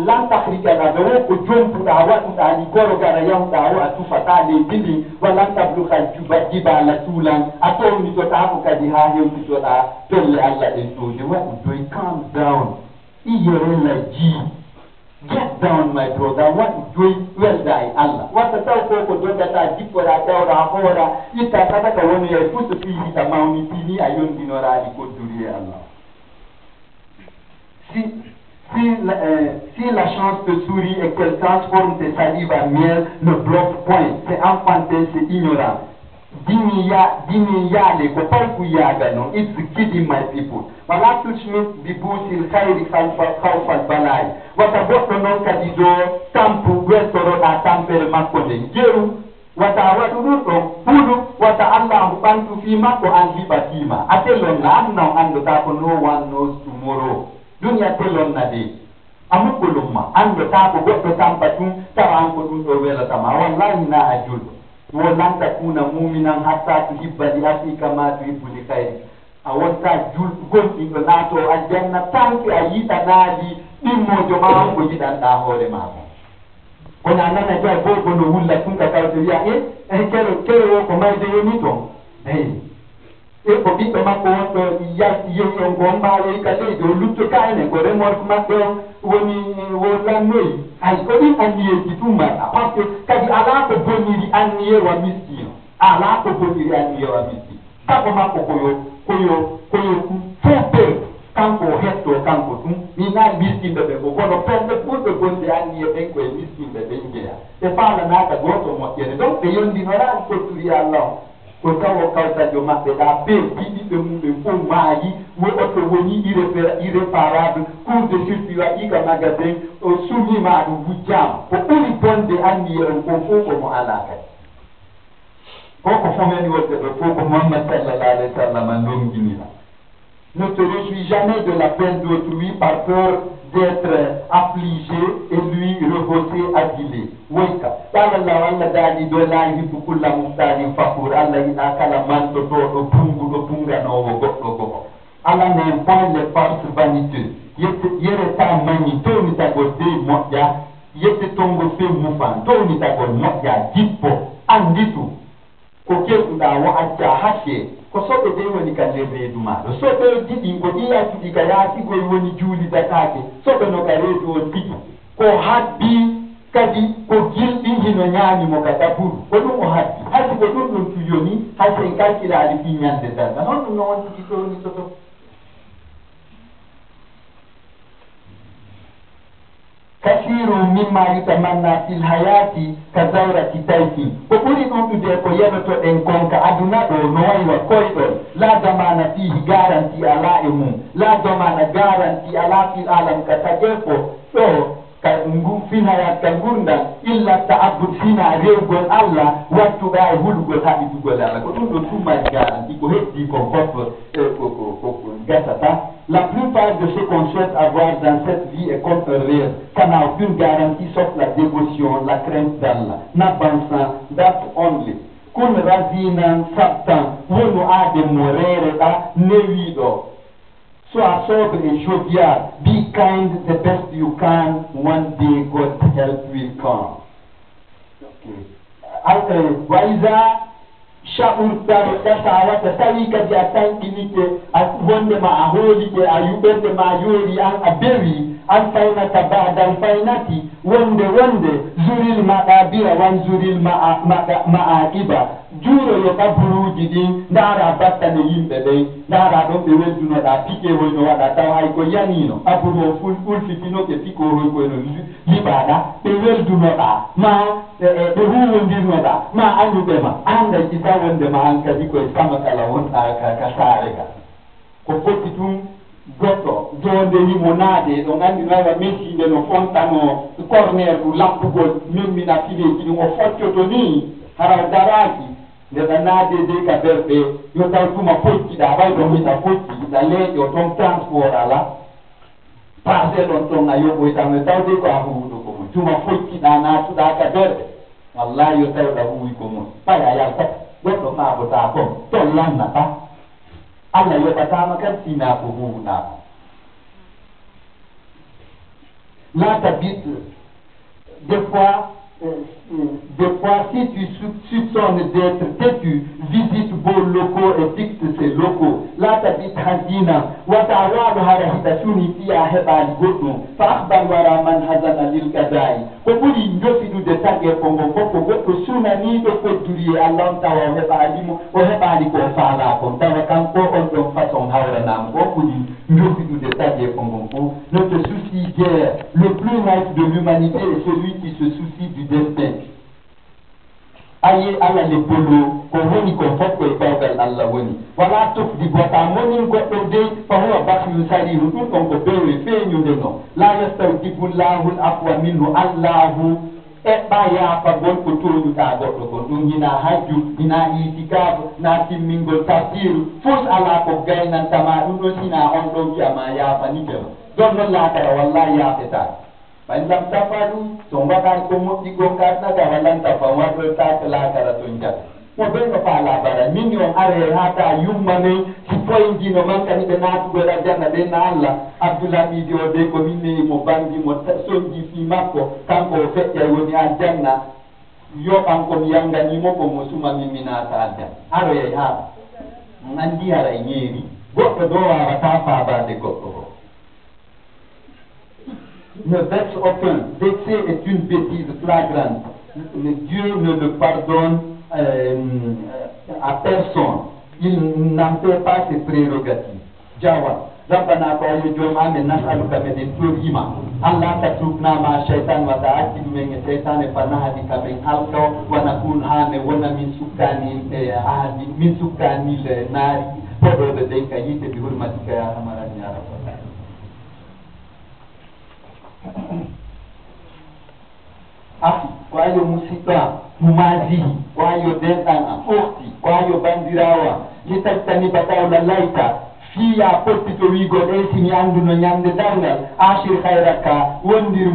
lantahrikana ɓe wo ko jompuɗa waɗuɗa ni goro gara yahuɗa o a tufata leydi ndin wallan tabluka jibala tuulan a townitotako kadi ha hewtitoɗa pelle Allah ɗen ɗode waɗi doy calm down iyerella jii get down my brother waɗi doy welda e Allah watta taw ko dogata jippoɗa ƴawra hoora itta tataka woni e fuu so fiiɗiɗa mawni fini a yondinoraɗi kodduri e Allah si la chance te sourit et qu'elle transforme tes salives en miel, ne bloque point. C'est enfantin, c'est ignorant. Dini yale ko parku yaga non. It's kidding my people. Wala tushmit bibusil khairi khawfal balai. Wata botto non kadido tampu westoro da tampere makonde. Jeru wata waɗuɗo huɗu wata Allah ɓantu fi makko an hiɓatima atelon la annaw andota ko no one knows tomorrow dunya telon na de amu kulumma ando ta ko goddo tampatu tawa ko dum do wela tama wallahi na ajul wolan takuna mu'minan hatta tuhibba li akhika ma tuhibbu li khairik awonta jul gondi do nato aljanna tanki ayita naadi dimmo joma ko yidan da hore ma ko na nana ja bo no wulla tun ka taw wiya kero ko mai de yoni to e ko bi to ma ko to ya ye on ko ma ye ka le do lutto ka ne ko re mor ko ma do woni wola noi ay ko di anniye di tuma parce que kadi ala ko boniri anniye wa miski ala ko boniri anniye wa miski ka ko ma ko koyo fope kanko hetto kanko tum mi na miski be ko no pende ko to bonde anniye ben ko miski be ngeya e fala na ka goto mo tiene donc be yondi no ran ko turi Allah ko tawo kawta jo mabbe da be bibi be mum be fo maayi wo oto woni irréparable cours de circuit wa iga magasin o sumi ma du bujam ko uri bonde anniye ko fo mo alaka ko fomeni wote ko Muhammad sallallahu alaihi wasallam ndongini. Ne te réjouis jamais de la peine d'autrui par peur d'être affligé et lui rehausser, adulé. Weka. Sallallahu alaihi dali do la yibu kulla muftari fakur Allah ina kala man to do punga no go go. Allah ne point les forces vaniteuses. Yere ta mani to ni ta go de moja. Yete tongo fe mufan to ni ta go moja tipo anditu. Ko ke da wa acha hake ko so be woni kan le be duma so be didi ko iya tudi ka ya ti go woni juli da kake so be no ka re do didi ko habbi kadi ko gildi hino nyaami mo ka taburu ko dum o habbi hadi ko dum tuyoni hadi en kalkila ali fi nyande da non non ti to ni to كثير مما يتمنى في الحياة كزورة تايكي وقولي نوتو دي كو يبتو انكون كأدنا دو نوائي وكويدو لا ضمان فيه غارنتي على إمو لا ضمان غارنتي على في العالم كتاجيفو so fina ya kangunda illa ta'abbud fina rewgol Allah wattu ga hulugol habi dugol Allah ko dum do tuma garanti ko heddi ko fofo ko gasata. La plupart de ce qu'on souhaite avoir dans cette vie est comme un rêve. Ça n'a aucune garantie sauf la dévotion, la crainte d'Allah. N'avançant, that's only. Kun razina sabtan, wonu ade morere ta newido. Sois sobre et jovial. Be kind the best you can. One day God's help will come. Okay. Waiza sha'urta tasawa tasawi kadi atankinike wonde ma aholike ayubende ma yori an abewi an fainata ba'da al fainati wonde zuril maqabira wan zuril ma'aqiba juro yo kaburuji din ndara batta ne yimbe be ndara do be wedduno da pike hoyno wada taw hay ko yanino aburo ful fitino ke piko hoy ko no libada be wedduno da ma be huwondirno da ma anyube ma anda kita wonde ma an kadi ko sama kala wonta ka sarega ko foti tum goto jonde ni monade do ngandi no wa messi de no fontano corner du lampugol memmi na fide ki no fotto ni hara daraki de nade de ka berbe yo taw tuma foti da bay do mi ta foti da le yo ton transport ala passer don ton ayo ko taw de ko ahu do ko tuma foti da na tu da ka berbe wallahi yo taw da hu ko mo pa ya ta goto ma bo ta ko to lan na ta Allah yo ta ma kan sina ko hu na la tabit des fois si tu soupçonnes d'être têtu, visite beaux locaux et fixe ces locaux. La tabit hazina wa ta'wadu harahitasuni fiya hebal goto fa akhbar wara man hazana lil kadai ko buri ndofidu de tagge kongo ko goto suna ni do ko duri Allah tawa hebali mo o hebali ko fala ko tawa kan ko on do façon hawra nam ko buri ndofidu de tagge kongo ko ne te soucie guère. Le plus nice de l'humanité est celui qui se soucie du destin. Aye ala le polo ko woni ko fokko e bawgal Allah woni wala tok di gota moni goddo de fa huwa bakhu salihu dum on ko bewe feñu de no la yastawjibullahu al-afwa minhu Allahu e ba ya fa gon ko toñu ta goddo ko dum hina hajju hina itikaf na timmingol tafsiru fus ala ko gaynan tama dum do sina on do jama ya fa ni jama don non la kara wallahi ya feta bain lam tafadu so mbaka ko mo di gon ka na ka wallan tafa wa do ta la kara to nja mo be no fa la bara min yo are hata yumma ne si foy dino man kan be na tu da janna be na Allah abdullah bi di o de ko minne mo bandi mo sonji fi makko kanko fe ya woni a janna yo kanko mi yanga ni mo ko mo suma mi mina ta janna aro ya ha ngandi ara nyeri goddo do wa ta fa ba de goddo ne vexe aucun. Vexer est une bêtise flagrante. Dieu ne le pardonne à personne. Il n'en fait pas ses prérogatives. Jawab. ربنا قال يوم آمن نسألك من التوهيما الله تتركنا مع الشيطان وتأكد من الشيطان فنهدك من حلقه ونكون هان ونا من سكان النار فضل ذلك يت بحرمتك يا أمرا يا رب. Afi, kwa hiyo musika, mumazihi, kwa hiyo dentana, ukti, kwa hiyo bandirawa, litatani bataula laita, fiya potito wigo esi mi anduno nyande dangal, ashir khairaka, wondir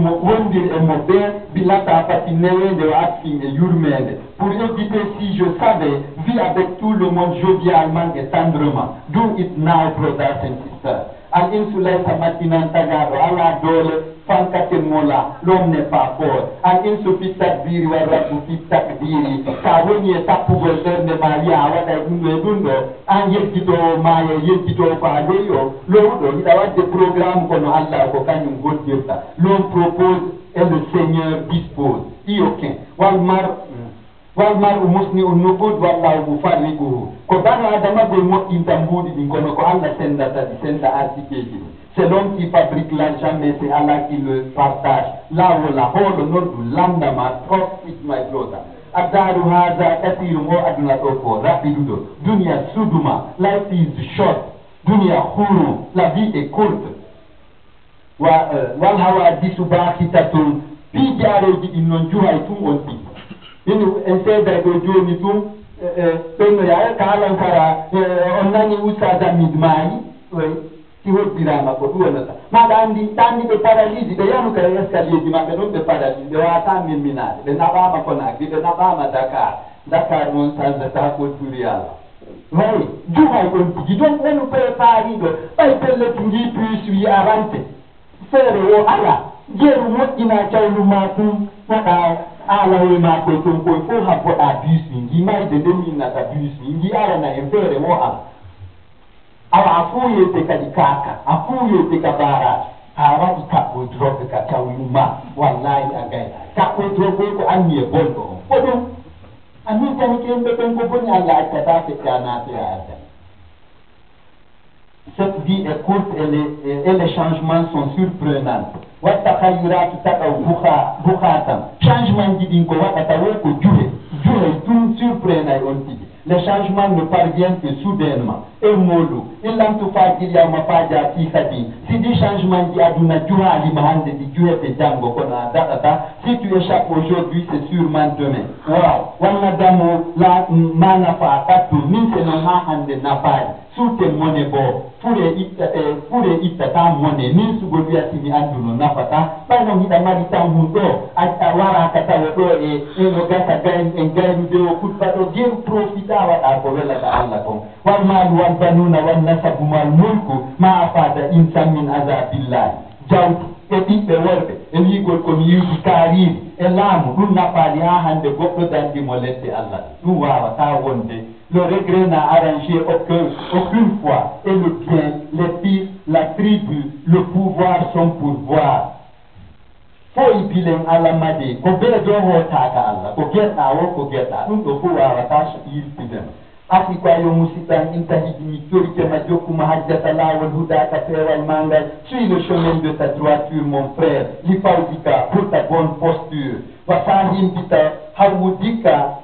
e mo be, bilata pati newende wa atfing e yurmende. Pour éviter si je savais, vis avec tout le monde jovialement et tendrement. Do it now, brothers and sisters. Al insulay sa matinan tagaro, ala dole, fankate mola, l'homme n'est pas fort. Al insufi takdiri wa rabu fi takdiri. Kawoni e tapu golterne maria awada dundo. An yekito maye yekito fagoyo. L'audo, il a des programmes qu'on a Allah ko kanyum goddirta. L'homme propose et le Seigneur dispose. Iokin. Walmar musni unnubud wallahu mufarriguhu. Ko bana adama go mo intambudi din kono ko Allah senda artikeji. C'est l'homme qui fabrique l'argent, mais c'est Allah qui le partage. Là où la whole non du landama, profit my brother. Adaru haza kathiru mo aduna toko, rapidudo. Dunia suduma, life is short. Dunia huru, la vie est courte. Wal hawa disubahitatun, pijaroji innon juha itum onti. Inu enseda go joni tum, penno ya kalankara, onnani usaza midmai, ti dirama ko duwanata ma dandi be paralyse be yanu kare escalier di ma be non be paralyse be wata min minade be nabama kona be nabama Dakar non sanza ta ko turiala oui juha ko ti don wonu preparido bay pelle tingi plus wi avante fere wo ala jeru moddina chawlu ma tum nada ala we ma ko ton ko fo habbo abuse ngi mai de minna abuse ngi ala na fere wo ala awa afuye te kadikaka afuye te kabara hawa ikapo drop ka tawuma wallahi agai ka ko drop ko anye bondo bodo ami tan ke mbe ben ko boni Allah ta ta fe kana te ata. Cette vie est courte et les changements sont surprenants. Wa takhayyurat taqaw bukhatan changement di ko wa ta wo ko jure tout surprenant on dit. Les changements ne parviennent que soudainement. Et molou, il l'am tout fait qu'il y a ma faja si khadi. Si des changements di aduna juha ali mahande di juhe te jango kona data, si tu échappes aujourd'hui, c'est sûrement demain. Wow, wana damo la manafa katu, min se no mahande napari. Sute mone bo, fure ita ta mone, min sugodu ya simi aduno nafata, pano hita marita hundo, wara kata wodo no gata engairu deo kutbato, dieu profita wa akovela ta Allah kom. Wal malu wal banuna wal nasabu mal mulku, ma afada insan min azabillah. Jawtu, ɓiɓɓe worɓe e wigol komi yiwdi kaariri e laamu ɗum nafaali ha hande goɗɗo dandimo ledde Allah ɗum wawata wonde. Le regret n'a arrangé aucune fois, et le bien, les fils, la tribu, le pouvoir sont pour voir. Faut y bilen alamade, ko bele do hotaka Allah, ko geta wo ko geta, ɗum ɗo fo wawata yiltiden. Aki kwa yo musitan intahidi mitorike majoku mahajjata lawal huda ka pewal mangal, suis le chemin de ta droiture mon frère, lifaudika pour ta bonne posture. Wasahim bita hawudika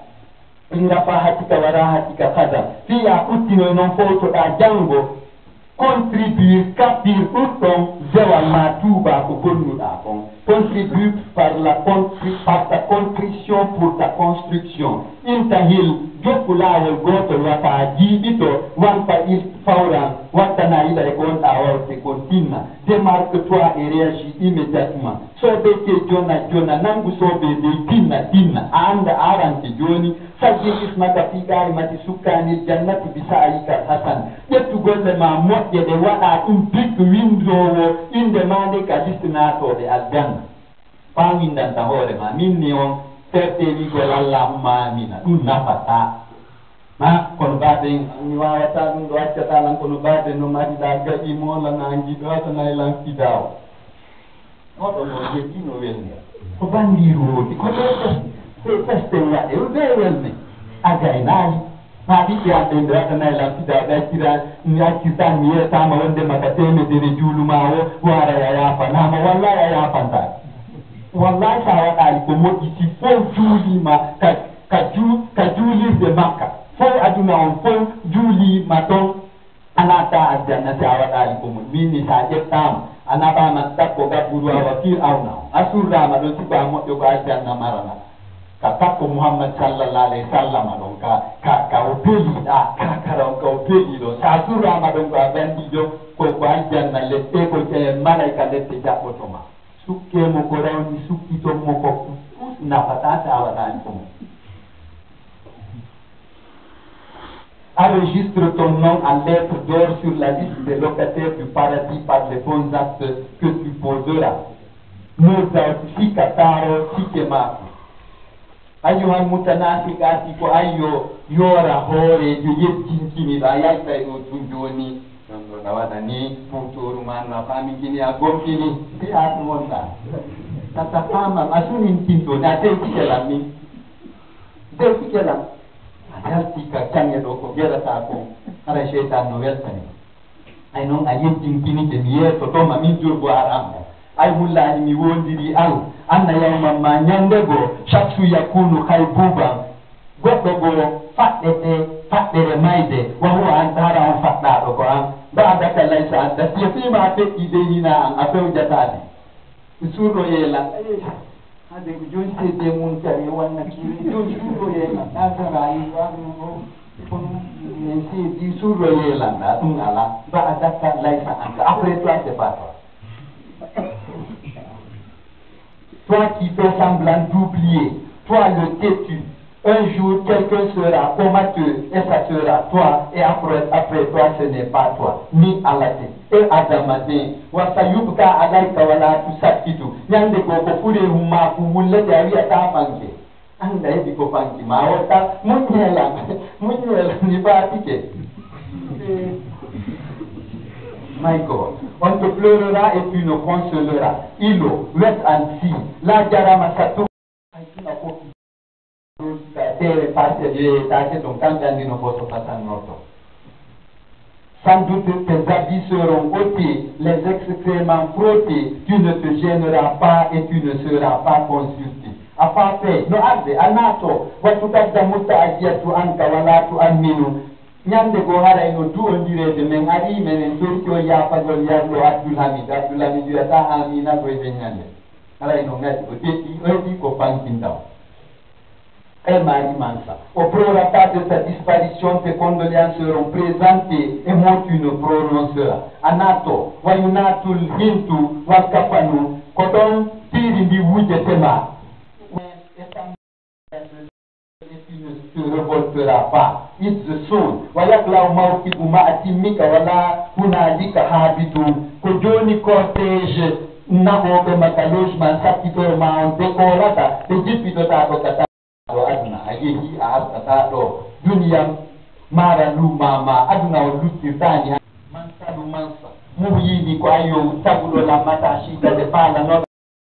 rafahatika wa rahatika kada fiya kuttino non foto da jango contribue kapir utom zewal ma tuba ko bonnuɗa kon contribue par ta contrition pour ta construction intahil jokku laawol gotol wata jiiɗito wanpa il fawran wattana yiɗa e gonɗa wawte kon tinna démarque toi et réagis immédiatement soɓe ke jona nangu soɓe de tinna a anda arante joni saggi ismata fiƙari mati sukkani jannati bisa ayikal hasan ƴettugolle ma moƴƴe ɗe waɗa ɗum big windowo inde ma nde ka listinatoɓe aljanna fa windanta hoore ma min ni on tertenigol allahumma amina ɗum nafata ha kono baden mi wawata ɗum ɗo accatalan kono baden no mariɗa gaƴi molanangi ɗo atanaylan fidawo oɗo mo jeɗɗi no welni ko bandirodi ko ɗo festen waɗe o ɓe welne a gaynani ma ɓiɓɓe anɗe nde waɗanaylan fidawo ɓe accirtan mi yetama wonde maka temedere juuluma o wara ya yafanama wallahi a yafantaki wallahi sa waɗali ko moƴƴi si fof juulima ka juulirde makka fof aduna on fof juulima ton anata aljanna si a waɗali ko moƴƴi minni sa ƴettama a naɓama takko gabburu awa fir awna on a surrama ɗon siko a moƴƴo ko aljanna marana ka takko mouhammad sallallah alayhi sallam ɗon ka o beeliɗa kakara on ka o beeliɗo sa surrama ɗon ko a bandijo ko aljanna leɗɗe ko malayka leɗɗe jaɓɓotoma sukkemo ko rawni sukkitonmo ko tous nafata sa waɗani ko mo enregistre ton nom en lettres d'or sur la liste des locataires du paradis par les bons actes que tu poseras. Nos authentificateurs sikemako. Ayyuhal mutanafiqati ko ayyo yora horejo yettinkiniɗo a yaltay ɗo tun joni ɗon ɗo ɗawaɗa ni putoru ma no a famikini a gomkini si a ɗum wonɗa tata famam a sunintintoni a tewtikelam min tewtikelam a yaltika cange ɗo ko geɗata ko hara cheytan no weltani ay noon a yettinkinike mi yettotoma min jurgo arammo ay hullaji mi wondiri al anna yawman ma ñandego chaque su yakunu hay buban goɗɗo go faɗɗere mayde wa huwa an tara on faɗɗaɗo ko an baadaka laysa anta si fima a feƴƴi deynina an a fewjatade surɗo yeela hade ko joni sedde mum kadi wanna kiri joni surɗo yeela nasarayi kono en seddi surɗo yeelanɗa ɗum ala baadaka laysa anta après toi c'est pas toi. Toi qui fais semblant d'oublier, toi le têtu, un jour quelqu'un sera comateux et ça sera toi, et après toi ce n'est pas toi, ni Alate, et Adamatin, wasayubka alaika wala tusakitu, nyande ko fure huma kumulle jawi ata panke, anda ebi ko panki, ma wata munyela ni batike. My God, on te pleurera et tu ne consoleras. Ilo, wet and see, la jarama satu. Sans doute tes habits seront ôtés, les excréments frottés, tu ne te gêneras pas et tu ne seras pas consulté. Afafe, no arde, anato, watukaddamuta ajiyatu anka walatu aminu. Nyande go hara ino du'ondirede men ari menen torki o yafagol yarlo Abdoulhamid wiyata amina koyde ñande hara ino ngati o teɗɗi oyɗi ko pankintaw El mari mansa au prorata de ta disparition tes condoléances seront présentées et moi tu ne prononceras anato wayunatul hintu wakafanu ko ɗon tiri ndi wujetema tu ne te revolteras pas. It's the soul. Wayakla mawkibu ma'atimika wala hunalika habitu. Kojoni cortège nahobe makalojman sakito ma on dekorata. Ejipito tato kata aduna ayehi ahastato dunia mara lumama aduna olutirtani mansa lumansa muhiyini kwa ayo tabulo la